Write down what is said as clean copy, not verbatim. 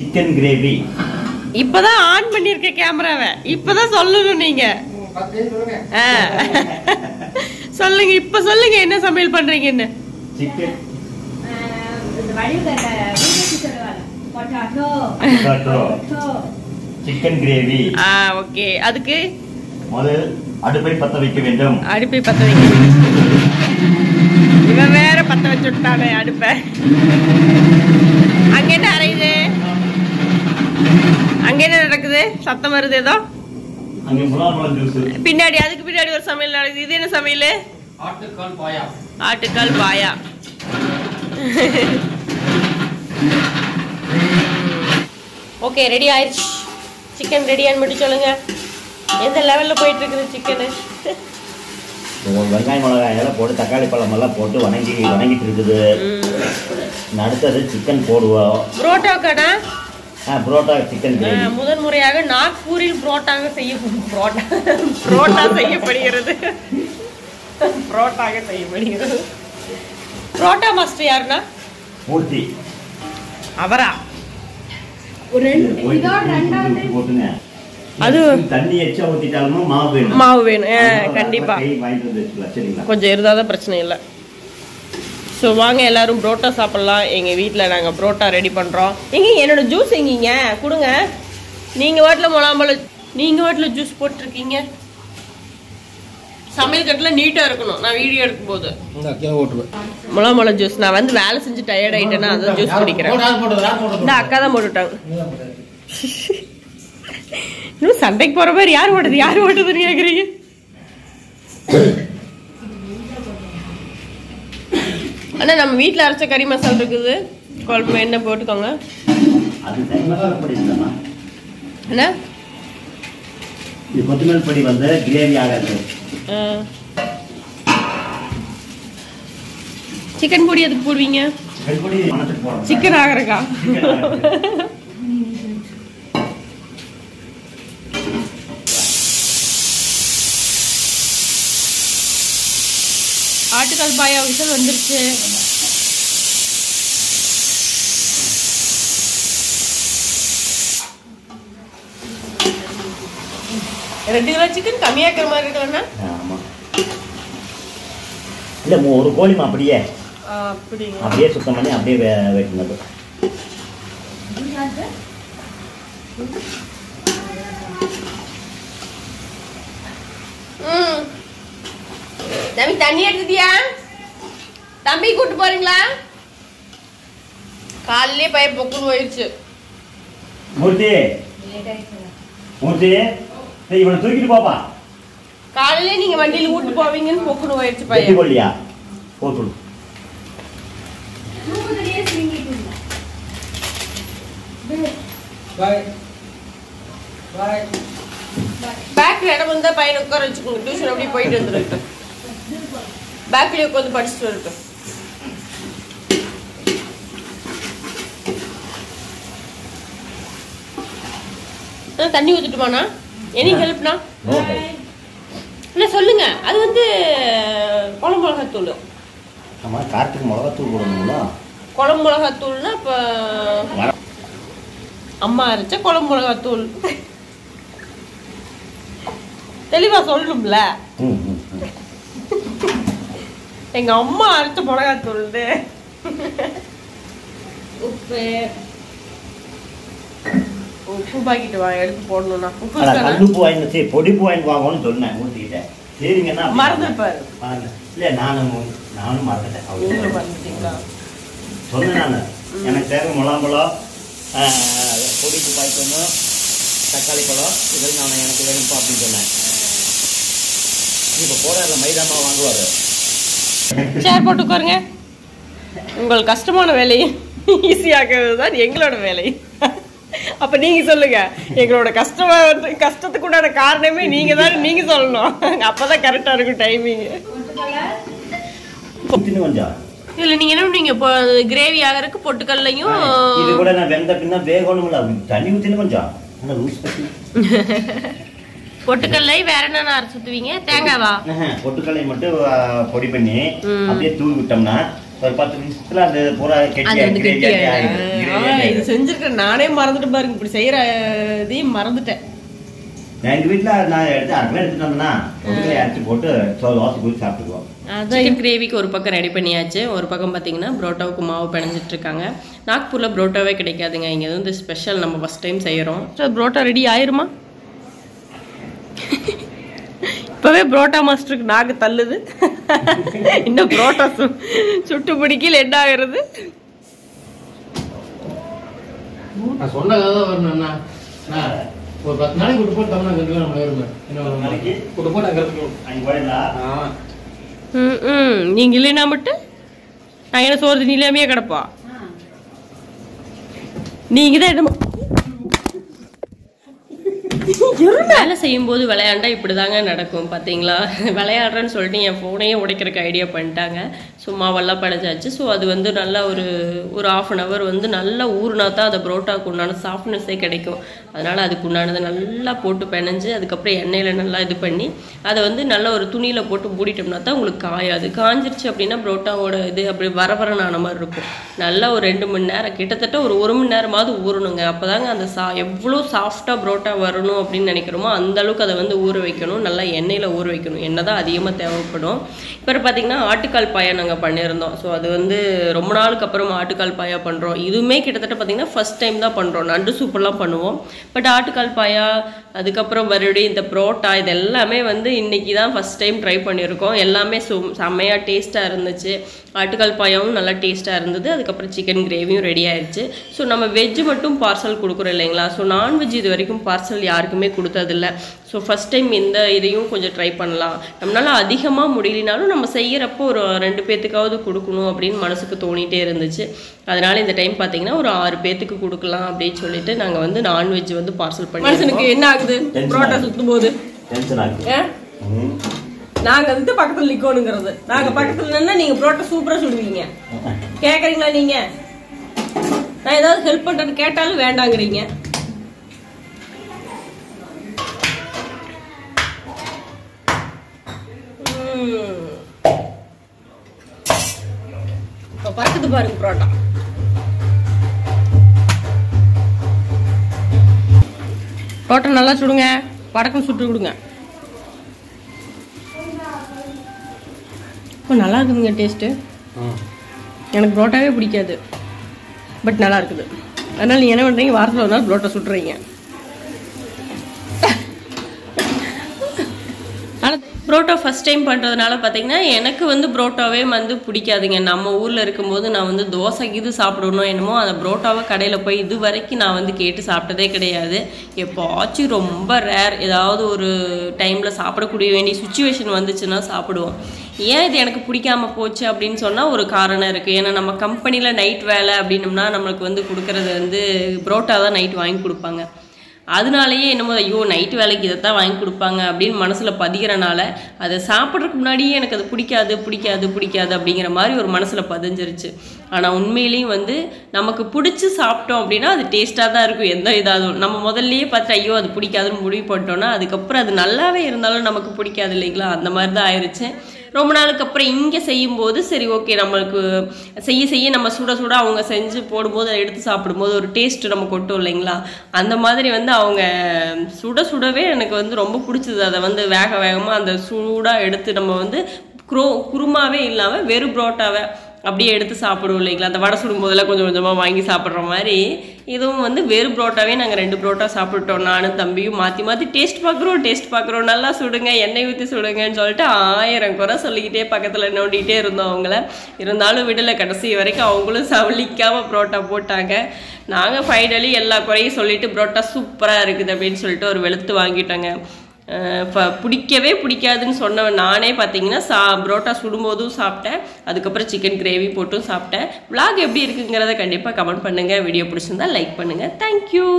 Chicken gravy. இப்பதான் on பண்ணிருக்க கேமராவை. இப்பதான் சொல்லணும் நீங்க. சொல்லுங்க, இப்ப சொல்லுங்க என்ன சமையல் பண்றீங்கன்னு. Chicken chicken gravy. ஓகே. அதுக்கு முதல் அடுப்பை பத்த வைக்க வேண்டும். அடுப்பை பத்த வைக்க வேண்டும். இவன் வேற பத்த வச்சு விட்டானே அடுப்பை. அங்க என்ன அரையுது? அங்க என்ன நடக்குது? சத்தம் வருது ஏதோ பின்னாடி. அதுக்கு பின்னாடி ஒரு சமையல் நடக்குது. இது என்ன சமையல்? ஆட்டுக்கால் பாயா. ஆட்டுக்கால் பாயா. ஓகே, ரெடி ஆயிடுச்சு. சிக்கன் ரெடியான்னு மட்டும் சொல்லுங்க. எந்த லெவல்ல போயிட்டு இருக்குது சிக்கனு? வெங்காயம் மிளகாய் எல்லாம் போட்டு தக்காளி பழம் எல்லாம் போட்டு வணங்கிட்டு இருக்குது. அடுத்தது சிக்கன் போடுவோம். புரோட்டா கடை. Parotta chicken gravy. முதன் முறையாக நாக்பூரில் புரோட்டா செய்யப்படுகிறது. புரோட்டா மாஸ்டர் யாருன்னா? மூர்த்தி. அவரா? போட்டுங்க. அது தண்ணி எச்சா ஊத்திட்டாலும் மாவு வேணும். கண்டிப்பா கொஞ்சம் இருந்தாதான் பிரச்சனை இல்லை. ஸோ வாங்க எல்லாரும் புரோட்டா சாப்பிடலாம். எங்கள் வீட்டில் நாங்கள் புரோட்டா ரெடி பண்ணுறோம். என்னோட ஜூஸ் எங்கீங்க கொடுங்க. நீங்கள் வாட்டில் ஜூஸ் போட்டிருக்கீங்க. சமையல் கட்டில் நீட்டாக இருக்கணும். நான் வீடியோ எடுக்கும் போது முலாம்பழம் ஜூஸ். நான் வந்து வேலை செஞ்சு டயர்ட் ஆகிட்டேன்னா அதான் ஜூஸ் குடிக்கிறேன். இந்த அக்கா தான் போட்டுவிட்டாங்க. இன்னும் சண்டைக்கு போகிற மாதிரி யார் ஓட்டுதுன்னு கேட்குறீங்க? ஆனா நம்ம வீட்டுல அரைச்ச கறி மசாலா இருக்குது. குழம்பு என்ன போட்டுக்கோங்க. என்ன கொத்தமல்லி பொடி வந்து கிரேவி ஆகாது. சிக்கன் பொடி அதுக்கு போடுவீங்க? சிக்கன் ஆகிறக்கா? ஆட்டுக்கால் பாயா விசில் வந்துருச்சு. ரெண்டு கிலோ சிக்கன் கம்மியாக்குற மாதிரி இருக்கலன்னா? இல்ல ஒரு கோழிமா அப்படியே சுத்தம் பண்ணி அப்படியே வைக்கணும். தம்பி தண்ணி எடுத்துட்டியா? தம்பி கூட்டு போறீங்களா? காலையிலே பையன் பொக்குன்னு போயிடுச்சு. இவனை தூக்கிட்டு போப்பா. காலையிலே நீங்க வண்டியில கூட்டு போவீங்கன்னு பொக்குன்னு போயிடுச்சு பையன். போலியா போட்டு பேக்ல இடம் வந்தா பையனை உட்கார வச்சுக்கோங்க. டியூஷன் அப்படியே போயிட்டு வந்துருக்கு. பேக்லயே உட்காந்து படிச்சுட்டு வரட்டும். தண்ணி ஊத்துட்டுமாண்ணா? எனி ஹெல்ப்னா என்ன சொல்லுங்க. அது வந்து குழம்பு மிளகாத்தூள். ஆமா, காரத்துக்கு மிளகாத்தூள் போடணும்ல. குழம்பு மிளகாத்தூள்னா இப்ப அம்மா அரைச்ச குழம்பு மிளகாத்தூள். தெளிவா சொல்லணும்ல. எங்க அம்மா அரைச்ச மிளகாத்தூள். உப்பு பாக்கிட்டு வா எடுத்து போடணும்னா. உப்பு வாங்கி பொடி வாங்கி வாங்கன்னு சொன்னேன் ஊத்திக்கிட்டேன். சரிங்கன்னா மறந்துருப்பாரு. இல்ல நானும் மறந்துட்டீங்களா? சொன்னேன் நானு. எனக்கு தேவை முலாம்பழம், பொடிக்கு பாய்க்கணும், தக்காளி பழம், இதெல்லாம் நான் எனக்கு வேணும்ப்பா அப்படின்னு சொன்னேன். இப்போ போடாத மைதாமா வாங்குவாரு. சேர் போட்டு உட்காருங்க. உங்கள் கஷ்டமான வேலையை ஈஸியாக்குறது தான் எங்களோட வேலை. அப்ப நீங்க சொல்லுங்க. எங்களோட கஷ்டத்துக்கு உண்டான காரணமே நீங்க தான். நீங்க சொல்லணும். அப்பதான் கரெக்டா இருக்கும் டைமிங். கொஞ்சம் இல்ல நீங்க என்ன பண்ணீங்க? கிரேவி ஆகிறதுக்கு பொட்டுக்கல்லையும் இது கூட நான் வெந்த பின்ன வேகணும்ல. தண்ணி ஊத்தின கொஞ்சம் பொட்டுக்கல்லை வேற என்ன அரைச்சு ஊத்துவீங்க? தேங்காவா? பொட்டுக்கல்லை மட்டும் பொடி பண்ணி அப்படியே தூவி விட்டோம்னா ஒரு 10 நிமிஷத்துல அது பூரா அது வந்து கெட்டியாயிடும். இது செஞ்சிருக்கேன் நானே மறந்துட்டு பாருங்க, இப்படி செய்யற இதையும் மறந்துட்டேன். நான் எங்க வீட்டுல நான் எடுத்துட்டு வந்தேன்னா அரைச்சி போட்டு தோசை ஊற்றி சாப்பிட்டுக்குவோம். சிக்கன் கிரேவிக்கு ஒரு பக்கம் ரெடி பண்ணியாச்சு. ஒரு பக்கம் பார்த்தீங்கன்னா புரோட்டாவுக்கு மாவு பிணைஞ்சிட்டு இருக்காங்க. நாக்பூரில் புரோட்டாவே கிடைக்காதுங்க, இங்கே வந்து ஸ்பெஷல், நம்ம ஃபஸ்ட் டைம் செய்கிறோம். ஸோ புரோட்டா ரெடி ஆயிருமா? இப்போவே புரோட்டா மாஸ்டருக்கு நாக்கு தள்ளுது. இன்னும் புரோட்டா சுட்டு பிடிக்கல என்ன ஆகுறது? நான் சொன்னதாக வரணும்ண்ணா, ஒரு 10 நாளைக்கு விட்டு போட்டு தமிழ் கண்டிப்பாக நம்ம வருவேன். இன்னொரு நாளைக்கு விட்டு போட்டு அங்கே இருக்கணும். அங்கே போயிடலா? நீங்க இல்லைன்னா மட்டும் நான் என்ன சோறு நீலாமையே கிடப்பா. நீங்க தான் என்ன வேலை செய்யும்போது விளையாண்டா இப்படி தாங்க நடக்கும். பார்த்தீங்களா, விளையாடுறேன்னு சொல்லிட்டு என் ஃபோனையே உடைக்கிறதுக்கு ஐடியா பண்ணிட்டாங்க. சும்மாவெல்லாம் படைச்சாச்சு. ஸோ அது வந்து நல்லா ஒரு 1/2 hour வந்து நல்லா ஊறுனா தான் அந்த புரோட்டாவுக்கு உண்டான சாஃப்ட்னஸே கிடைக்கும். அதனால் அதுக்கு உண்டானதை நல்லா போட்டு பிணைஞ்சு அதுக்கப்புறம் எண்ணெயில் நல்லா இது பண்ணி அதை வந்து நல்லா ஒரு துணியில் போட்டு மூடிட்டோம்னா தான் உங்களுக்கு காயாது. காஞ்சிருச்சு அப்படின்னா புரோட்டாவோட இது அப்படி வரவரனான மாதிரி இருக்கும். நல்லா ஒரு 2 மணி நேரம், கிட்டத்தட்ட ஒரு 1 மணி நேரமாவது ஊறணுங்க. அப்போ தாங்க அந்த எவ்வளோ சாஃப்டாக புரோட்டா வரணும் அப்படின்னு நினைக்கிறோமோ அந்த அளவுக்கு அதை வந்து ஊற வைக்கணும். நல்லா எண்ணெயில் ஊற வைக்கணும். எண்ணெய் தான் அதிகமாக தேவைப்படும். இப்போ பார்த்தீங்கன்னா ஆட்டுக்கால் பாயா நாங்கள் பண்ணியிருந்தோம். ஸோ அது வந்து ரொம்ப நாளுக்கு அப்புறம் ஆட்டுக்கால் பாயா பண்ணுறோம். இதுவுமே கிட்டத்தட்ட பார்த்தீங்கன்னா ஃபஸ்ட் டைம் தான் பண்ணுறோம். நண்டு சூப்பெல்லாம் பண்ணுவோம், பட் ஆட்டுக்கால் பாயா அதுக்கப்புறம் மறுபடியும் இந்த புரோட்டா இது எல்லாமே வந்து இன்றைக்கி தான் ஃபஸ்ட் டைம் ட்ரை பண்ணியிருக்கோம். எல்லாமே செம்மையாக டேஸ்ட்டாக இருந்துச்சு. ஆட்டுக்கால் பாயாவும் நல்லா டேஸ்ட்டாக இருந்தது. அதுக்கப்புறம் சிக்கன் கிரேவியும் ரெடி ஆயிடுச்சு. ஸோ நம்ம வெஜ்ஜு மட்டும் பார்சல் கொடுக்குறோம் இல்லைங்களா. ஸோ நான்வெஜ் இது வரைக்கும் பார்சல் யாருக்குமே கொடுத்ததில்ல. ஸோ ஃபஸ்ட் டைம் இந்த இதையும் கொஞ்சம் ட்ரை பண்ணலாம். நம்மளால அதிகமாக முடியலனாலும் நம்ம செய்கிறப்போ ஒரு 2 பேத்துக்காவது கொடுக்கணும் அப்படின்னு மனசுக்கு தோணிகிட்டே இருந்துச்சு. அதனால் இந்த டைம் பார்த்தீங்கன்னா ஒரு 6 பேத்துக்கு கொடுக்கலாம் அப்படின்னு சொல்லிட்டு நாங்கள் வந்து நான்வெஜ் வந்து பார்சல் பண்ணி. மனுஷனுக்கு என்ன ஆகுது புரோட்டா சுற்றும் போது? நாங்கள் வந்து பக்கத்தில் நிற்கணுங்கிறது. நாங்கள் பக்கத்தில் நின்னா நீங்கள் புரோட்டா சூப்பராக சுடுவீங்க. கேட்குறீங்களா நீங்கள்? நான் ஏதாவது ஹெல்ப் பண்ணுறேன்னு கேட்டாலும் வேண்டாங்கிறீங்க. இப்போ பறக்குது பாருங்க புரோட்டா. புரோட்டா நல்லா சுடுங்க, படக்குன்னு சுட்டு கொடுங்க. இப்போ நல்லா இருக்குதுங்க டேஸ்ட்டு. எனக்கு புரோட்டாவே பிடிக்காது, பட் நல்லா இருக்குது. அதனால் நீங்கள் என்ன பண்ணுறீங்க, வாரத்தில் ஒரு நாள் புரோட்டா சுட்டுறீங்க. புரோட்டா ஃபஸ்ட் டைம் பண்ணுறதுனால பார்த்தீங்கன்னா எனக்கு வந்து புரோட்டாவே வந்து பிடிக்காதுங்க. நம்ம ஊரில் இருக்கும்போது நான் வந்து தோசை இது சாப்பிடணும் என்னமோ அந்த புரோட்டாவை கடையில் போய் இது வரைக்கும் நான் வந்து கேட்டு சாப்பிட்டதே கிடையாது. எப்போச்சும் ரொம்ப ரேர் ஏதாவது ஒரு டைமில் சாப்பிடக்கூடிய வேண்டிய சுச்சுவேஷன் வந்துச்சுன்னா சாப்பிடுவோம். ஏன் இது எனக்கு பிடிக்காம போச்சு அப்படின்னு சொன்னால் ஒரு காரணம் இருக்குது. ஏன்னா நம்ம கம்பெனியில் நைட் வேலை அப்படின்னம்னா நம்மளுக்கு வந்து கொடுக்குறது வந்து புரோட்டா தான் நைட் வாங்கி கொடுப்பாங்க. அதனாலேயே என்னமோ ஐயோ நைட்டு வேலைக்கு இதைத்தான் வாங்கி கொடுப்பாங்க அப்படின்னு மனசில் பதிகிறனால அதை சாப்பிட்றதுக்கு முன்னாடியே எனக்கு அது பிடிக்காது அப்படிங்கிற மாதிரி ஒரு மனசில் பதிஞ்சிருச்சு. ஆனால் உண்மையிலேயும் வந்து நமக்கு பிடிச்சி சாப்பிட்டோம் அப்படின்னா அது டேஸ்ட்டாக தான் இருக்கும். எந்த இதாகும் நம்ம முதல்லையே பார்த்து ஐயோ அது பிடிக்காதுன்னு முடிவு பண்ணிட்டோன்னா அதுக்கப்புறம் அது நல்லாவே இருந்தாலும் நமக்கு பிடிக்காது இல்லைங்களா. அந்த மாதிரி தான் ஆயிடுச்சு. ரொம்ப நாளுக்கு அப்புறம் இங்கே செய்யும்போது சரி ஓகே நம்மளுக்கு செய்ய நம்ம சுட அவங்க செஞ்சு போடும்போது அதை எடுத்து சாப்பிடும்போது ஒரு டேஸ்ட்டு நம்ம கொட்டும் இல்லைங்களா. அந்த மாதிரி வந்து அவங்க சுடவே எனக்கு வந்து ரொம்ப பிடிச்சது. அதை வந்து வேகமாக அந்த சூடாக எடுத்து நம்ம வந்து குருமாவே இல்லாமல் வெறும் புரோட்டாவை அப்படியே எடுத்து சாப்பிடுவோம் இல்லைங்களா. அந்த வடை சுடும் போதெல்லாம் கொஞ்சம் கொஞ்சமாக வாங்கி சாப்பிட்ற மாதிரி இதுவும் வந்து வெறும் புரோட்டாவே நாங்கள் 2 புரோட்டா சாப்பிட்டோம். நானும் தம்பியும் மாற்றி டேஸ்ட் பார்க்குறோம் நல்லா சுடுங்க எண்ணெய் ஊற்றி சுடுங்கன்னு சொல்லிட்டு 1000 குறை சொல்லிக்கிட்டே பக்கத்தில் நோண்டிகிட்டே இருந்தோம் அவங்கள. இருந்தாலும் விடலை, கடைசி வரைக்கும் அவங்களும் சவலிக்காமல் புரோட்டா போட்டாங்க. நாங்கள் ஃபைனலி எல்லா குறையும் சொல்லிவிட்டு புரோட்டா சூப்பராக இருக்குது அப்படின்னு சொல்லிட்டு ஒரு வெளுத்து வாங்கிட்டோங்க. பிடிக்கவே பிடிக்காதுன்னு சொன்னவன் நானே பார்த்தீங்கன்னா புரோட்டா சுடும்போதும் சாப்பிட்டேன், அதுக்கப்புறம் சிக்கன் கிரேவி போட்டும் சாப்பிட்டேன். விளாக் எப்படி இருக்குங்கிறத கண்டிப்பாக கமெண்ட் பண்ணுங்கள். வீடியோ பிடிச்சிருந்தா லைக் பண்ணுங்கள். தேங்க்யூ.